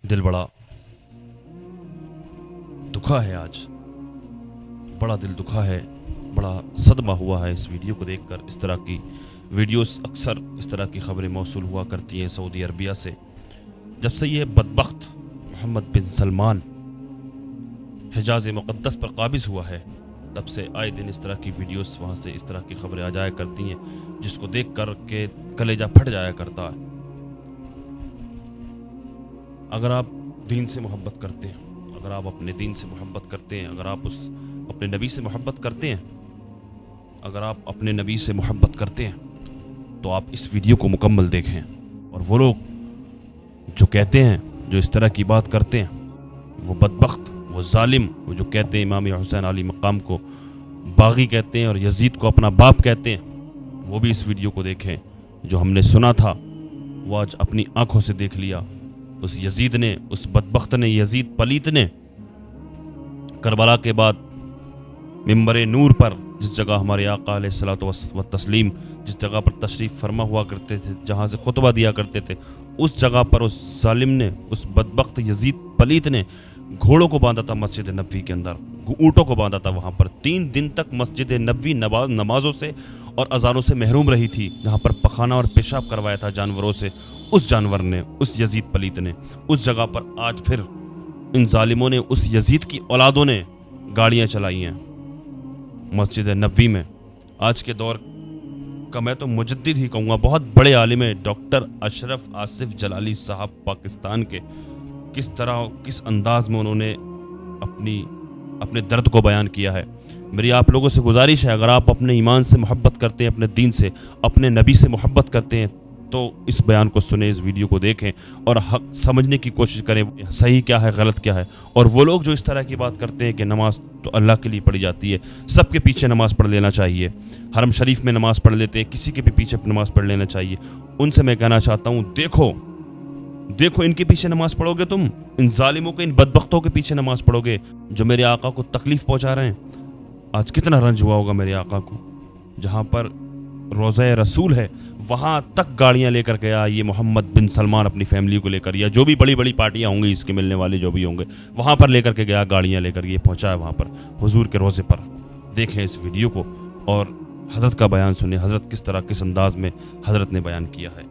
दिल बड़ा दुखा है आज, बड़ा दिल दुखा है, बड़ा सदमा हुआ है इस वीडियो को देखकर। इस तरह की वीडियोस अक्सर इस तरह की खबरें मौसूल हुआ करती हैं सऊदी अरबिया से। जब से ये बदबख्त मोहम्मद बिन सलमान हिजाज़ मुक़द्दस पर काबिज़ हुआ है, तब से आए दिन इस तरह की वीडियोस वहाँ से इस तरह की खबरें आ जाया करती हैं, जिसको देख कर के कलेजा फट जाया करता है। अगर आप दीन से मोहब्बत करते हैं, अगर आप अपने दीन से मोहब्बत करते हैं, अगर आप उस अपने नबी से मोहब्बत करते हैं, अगर आप अपने नबी से मोहब्बत करते हैं, तो आप इस वीडियो को मुकम्मल देखें। और वो लोग जो कहते हैं, जो इस तरह की बात करते हैं, वो बदबख्त, वो जालिम, वो जो कहते हैं इमाम हुसैन अली मकाम को बागी कहते हैं और यजीद को अपना बाप कहते हैं, वो भी इस वीडियो को देखें। जो हमने सुना था वो आज अपनी आंखों से देख लिया। उस यजीद ने, उस बदबख्त ने, यजीद पलीत ने करबला के बाद मिंबर नूर पर, जिस जगह हमारे आका अलैहिस्सलातु व तस्लीम जिस जगह पर तशरीफ़ फरमा हुआ करते थे, जहाँ से खुतबा दिया करते थे, उस जगह पर उस जालिम ने, उस बदबख्त यजीद पलीत ने घोड़ों को बांधा था मस्जिद नबवी के अंदर, ऊँटों को बांधा था वहाँ पर। 3 दिन तक मस्जिद नबवी नमाज़ों से और अजानों से महरूम रही थी, जहाँ पर पखाना और पेशाब करवाया था जानवरों से। उस जानवर ने, उस यजीद पलीत ने, उस जगह पर आज फिर इन जालिमों ने, उस यजीद की औलादों ने गाड़ियाँ चलाई हैं मस्जिद नबवी में। आज के दौर का मैं तो मुजद्दिद ही कहूँगा, बहुत बड़े आलिम है डॉक्टर अशरफ आसिफ जलाली साहब पाकिस्तान के। किस तरह, किस अंदाज में उन्होंने अपने दर्द को बयान किया है। मेरी आप लोगों से गुजारिश है, अगर आप अपने ईमान से मोहब्बत करते हैं, अपने दीन से, अपने नबी से मोहब्बत करते हैं, तो इस बयान को सुने, इस वीडियो को देखें और हक समझने की कोशिश करें, सही क्या है, गलत क्या है। और वो लोग जो इस तरह की बात करते हैं कि नमाज तो अल्लाह के लिए पढ़ी जाती है, सबके पीछे नमाज पढ़ लेना चाहिए, हरम शरीफ में नमाज पढ़ लेते हैं, किसी के भी पीछे नमाज पढ़ लेना चाहिए, उनसे मैं कहना चाहता हूँ, देखो इनके पीछे नमाज पढ़ोगे तुम, इन जालिमों के, इन बदबख्तों के पीछे नमाज पढ़ोगे जो मेरे आका को तकलीफ पहुंचा रहे हैं। आज कितना रंज हुआ होगा मेरे आका को। जहाँ पर रोज़ा रसूल है, वहाँ तक गाड़ियाँ लेकर गया ये मोहम्मद बिन सलमान अपनी फैमिली को लेकर, या जो भी बड़ी बड़ी पार्टियाँ होंगी इसके मिलने वाले जो भी होंगे, वहाँ पर लेकर के गया, गाड़ियाँ लेकर ये पहुँचा है वहाँ पर हुजूर के रोज़े पर। देखें इस वीडियो को और हज़रत का बयान सुने, हज़रत किस तरह, किस अंदाज में हज़रत ने बयान किया है।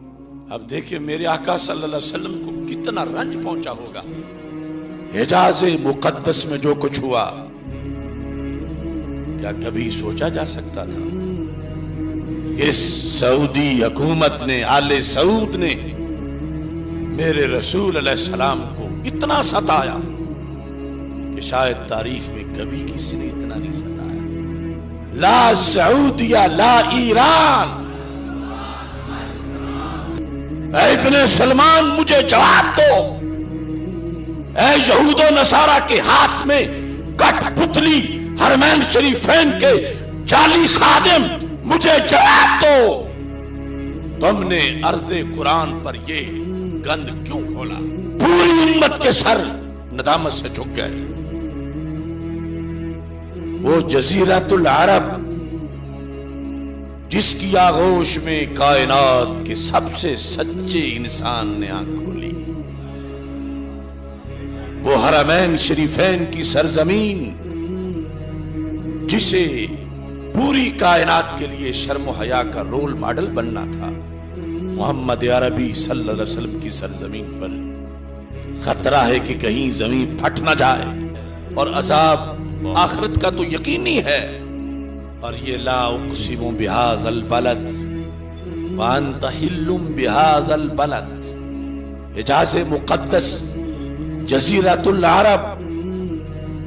अब देखिए मेरे आका सल्लल्लाहु अलैहि वसल्लम को कितना रंज पहुंचा होगा। हिजाज़ मुक़द्दस में जो कुछ हुआ, क्या कभी सोचा जा सकता था? इस सऊदी हुकूमत ने, आले सऊद ने मेरे रसूल अलैहिस्सलाम को इतना सताया कि शायद तारीख में कभी किसी ने इतना नहीं सताया। ला सऊदिया ला ईरान। ऐ इब्ने सलमान, मुझे जवाब दो। ऐ यहूदो नसारा के हाथ में कठपुतली हरमैन शरीफैन के जाली खादिम, मुझे जवाब दो। तुमने अर्ज़े कुरान पर ये गंद क्यों खोला? पूरी उम्मत के सर नदामत से झुक गए। वो जजीरतुल अरब जिसकी आगोश में कायनात के सबसे सच्चे इंसान ने आंख खोली, वो हरमैन शरीफैन की सरजमीन जिसे पूरी कायनात के लिए शर्म हया का रोल मॉडल बनना था, मोहम्मद अरबी सल्लल्लाहु अलैहि वसल्लम की सरजमीन पर खतरा है कि कहीं जमीन फट ना जाए और अजाब आखिरत का तो यकीनी है। और ये ला उक़सिमु बिहाज़ल बलद व अंत हिल्लुम बिहाज़ल बलद, हिजाज़ मुक़द्दस, जज़ीरतुल अरब,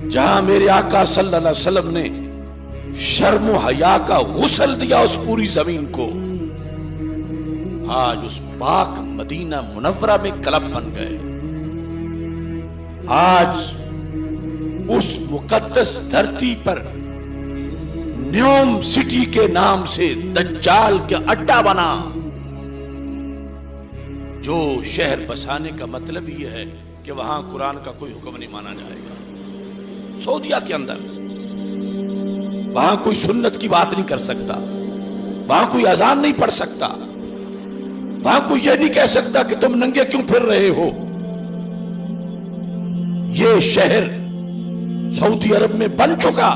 जहां मेरे आका सल्लल्लाहु अलैहि वसल्लम ने शर्म हया का गुस्ल दिया उस पूरी जमीन को, आज उस पाक मदीना मुनव्वरा में क्लब बन गए। आज उस मुक़द्दस धरती पर न्योम सिटी के नाम से दज्जाल के अड्डा बना। जो शहर बसाने का मतलब यह है कि वहां कुरान का कोई हुक्म नहीं माना जाएगा। सऊदिया के अंदर वहां कोई सुन्नत की बात नहीं कर सकता, वहां कोई अजान नहीं पढ़ सकता, वहां कोई यह नहीं कह सकता कि तुम नंगे क्यों फिर रहे हो। یہ شہر سعودی عرب میں بن چکا،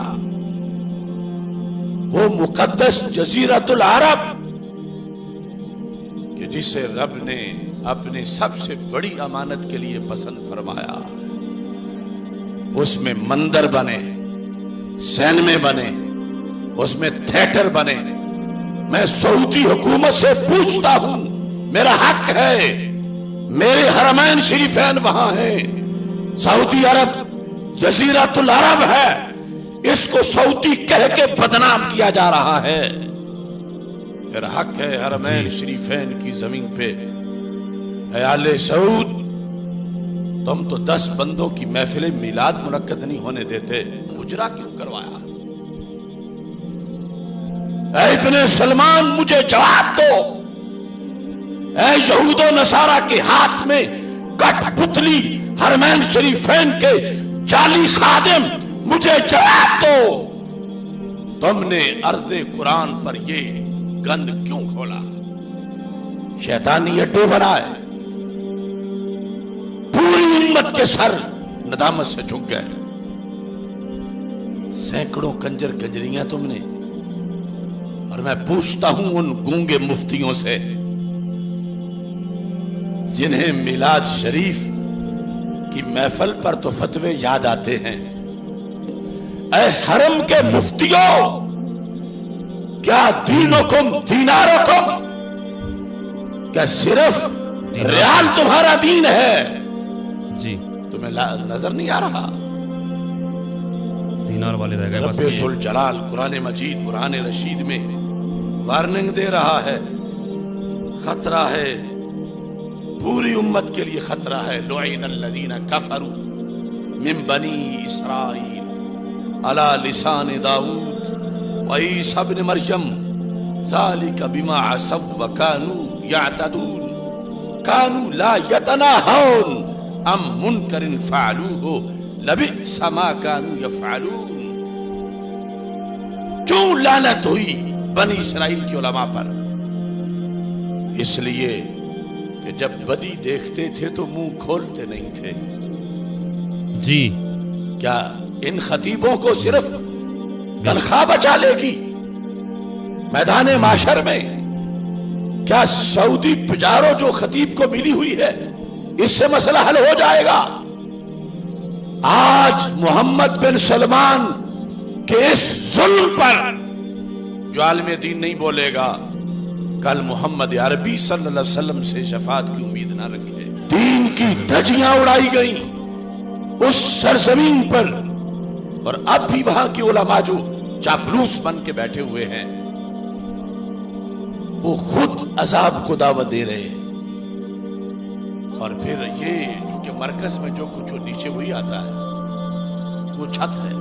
وہ مقدس جزیرۃ العرب کہ جسے رب نے اپنے سب سے بڑی امانت کے لیے پسند فرمایا، اس میں مندر بنے، سینمے بنے، اس میں تھیٹر بنے۔ میں سعودی حکومت سے پوچھتا ہوں، میرا حق ہے، میرے حرمین شریفین وہاں ہیں، سعودی عرب جزیرۃ العرب ہے، اس کو سعودی کہہ کے بدنام کیا جا رہا ہے۔ میرا حق ہے حرمین شریفین کی زمین پہ۔ اے آل سعود، تم تو 10 بندوں کی محفل میلاد منعقد نہیں ہونے دیتے، اجرا کیوں کروایا؟ اے ابن سلمان، مجھے جواب دو۔ اے یہود و نصارہ کے ہاتھ میں کٹ پتلی حرمین شریفین کے جعلی خادم، مجھے جواب دو، تم نے عرض قرآن پر یہ گند کیوں کھولا؟ شیطانی اڈے بنائے، پوری امت کے سر ندامت سے جھک گئے۔ سینکڑوں کنجر کنجریاں تم نے، اور میں پوچھتا ہوں ان گونگے مفتیوں سے جنہیں میلاد شریف کی محفل پر تو فتوے یاد آتے ہیں، اے حرم کے مفتیوں، کیا دینکم دینارکم، کیا صرف ریال تمہارا دین ہے؟ جی تمہیں نظر نہیں آ رہا؟ دینار والے رہ گئے بس۔ رب ذوالجلال قرآن مجید قرآن رشید میں وارننگ دے رہا ہے، خطرہ ہے، پوری امت کے لیے خطرہ ہے۔ لعن الذین کفروا من بنی اسرائیل علی لسان داؤد وعیسی ابن مریم ذالک بما عصوا وکانوا یعتدون کانوا لا یتناہون عن منکر فعلوہ لبئس ما کانوا یفعلون۔ کیوں لعنت ہوئی بنی اسرائیل کی علماء پر؟ اس لیے کہ جب بدی دیکھتے تھے تو منہ کھولتے نہیں تھے۔ جی کیا ان خطیبوں کو صرف تنخواہ بچا لے گی میدان معاشر میں؟ کیا سعودی پجارو جو خطیب کو ملی ہوئی ہے اس سے مسئلہ حل ہو جائے گا؟ آج محمد بن سلمان کے اس ظلم پر جو عالم دین نہیں بولے گا، کل محمد عربی صلی اللہ علیہ وسلم سے شفاعت کی امید نہ رکھے۔ دین کی دھجیاں اڑائی گئیں اس سرزمین پر، اور اب بھی وہاں کے علماء جو چاپلوس بن کے بیٹھے ہوئے ہیں وہ خود عذاب کو دعوت دے رہے ہیں، اور پھر یہ جو کہ مرکز میں جو کچھ نیچے وہی آتا ہے، وہ چھت ہے،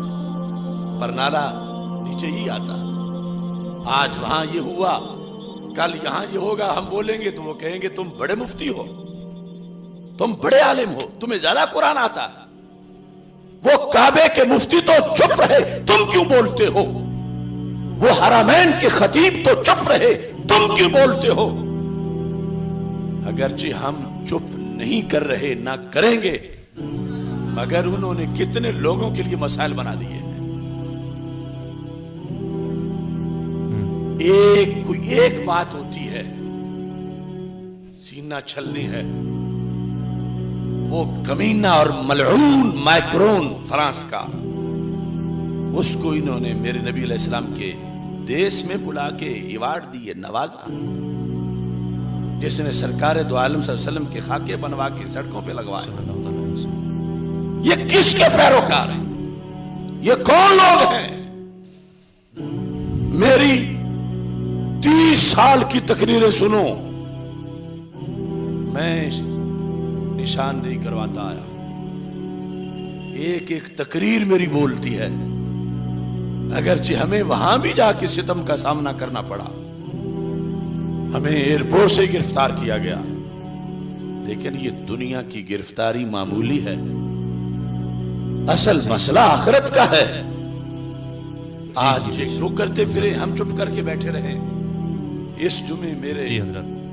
پرنالا نیچے ہی آتا ہے۔ آج وہاں یہ ہوا، کل یہاں یہ ہوگا، ہم بولیں گے تو وہ کہیں گے تم بڑے مفتی ہو، تم بڑے عالم ہو، تمہیں زیادہ قرآن آتا ہے۔ وہ کعبے کے مفتی تو چپ رہے، تم کیوں بولتے ہو؟ وہ حرمین کے خطیب تو چپ رہے، تم کیوں بولتے ہو؟ اگرچہ ہم چپ نہیں کر رہے، نہ کریں گے، مگر انہوں نے کتنے لوگوں کے لیے مسائل بنا دیے ہیں۔ ایک بات ہوتی ہے، سینہ چھلنی ہے۔ وہ کمینہ اور ملعون مائکرون فرانس کا، اس کو انہوں نے میرے نبی علیہ السلام کے دیس میں بلا کے ایوارڈ دیے، نوازا، جس نے سرکار دو عالم صلی اللہ علیہ وسلم کے خاکے بنوا کے سڑکوں پہ لگوائے۔ یہ کس کے پیروکار ہیں؟ یہ کون لوگ ہیں؟ میری 30 سال کی تقریریں سنو، میں نشاندہی کرواتا آیا، ایک ایک تقریر میری بولتی ہے، اگرچہ ہمیں وہاں بھی جا کے ستم کا سامنا کرنا پڑا، ہمیں ایئرپورٹ سے گرفتار کیا گیا، لیکن یہ دنیا کی گرفتاری معمولی ہے، اصل مسئلہ آخرت کا ہے۔ آج یہ جو کرتے پھرے، ہم چپ کر کے بیٹھے رہے۔ اس جمعے میرے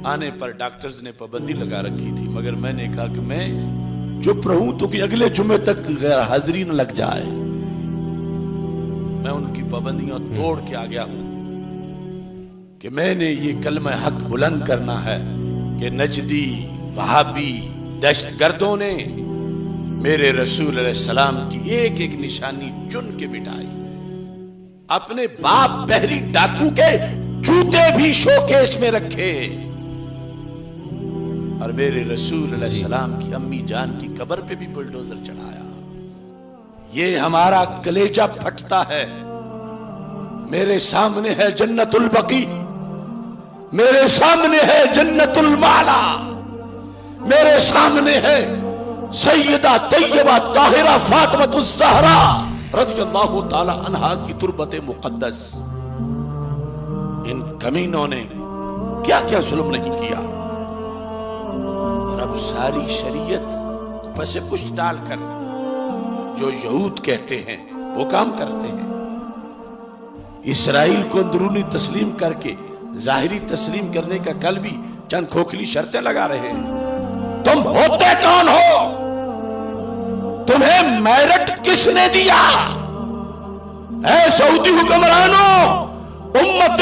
آنے پر ڈاکٹرز نے پابندی لگا رکھی تھی، مگر میں نے کہا کہ میں चुप रहूं तो कि अगले जुमे तक गैर हाजिरी न लग जाए। मैं उनकी पाबंदियां तोड़ के आ गया हूं कि मैंने ये कलमा हक बुलंद करना है कि नजदी वहाबी दहशतगर्दों ने मेरे रसूल अलैहिस्सलाम की एक एक निशानी चुन के मिटाई। अपने बाप बहरी डाकू के जूते भी शोकेस में रखे और मेरे रसूल अलैहिस्सलाम की अम्मी जान की कब्र पे भी बुलडोजर चढ़ाया। ये हमारा कलेजा फटता है। मेरे सामने है जन्नतुल बकी, मेरे सामने है जन्नतुल माला, मेरे सामने है सैयदा तैयबा ताहिरा फातिमातुज़ ज़हरा रज़ियल्लाहु ताला अन्हा की तुरबत मुक़द्दस। इन कमीनों ने क्या क्या जुल्म नहीं किया। और अब सारी शरीयत को पसे पुष्ट डालकर जो यहूद कहते हैं वो काम करते हैं। इसराइल को अंदरूनी तस्लीम करके जाहिरी तस्लीम करने का कल भी चंद खोखली शर्तें लगा रहे हैं। तुम होते कौन हो? तुम्हें मेरिट किसने दिया? ऐ सऊदी हुक्मरानों, उम्मत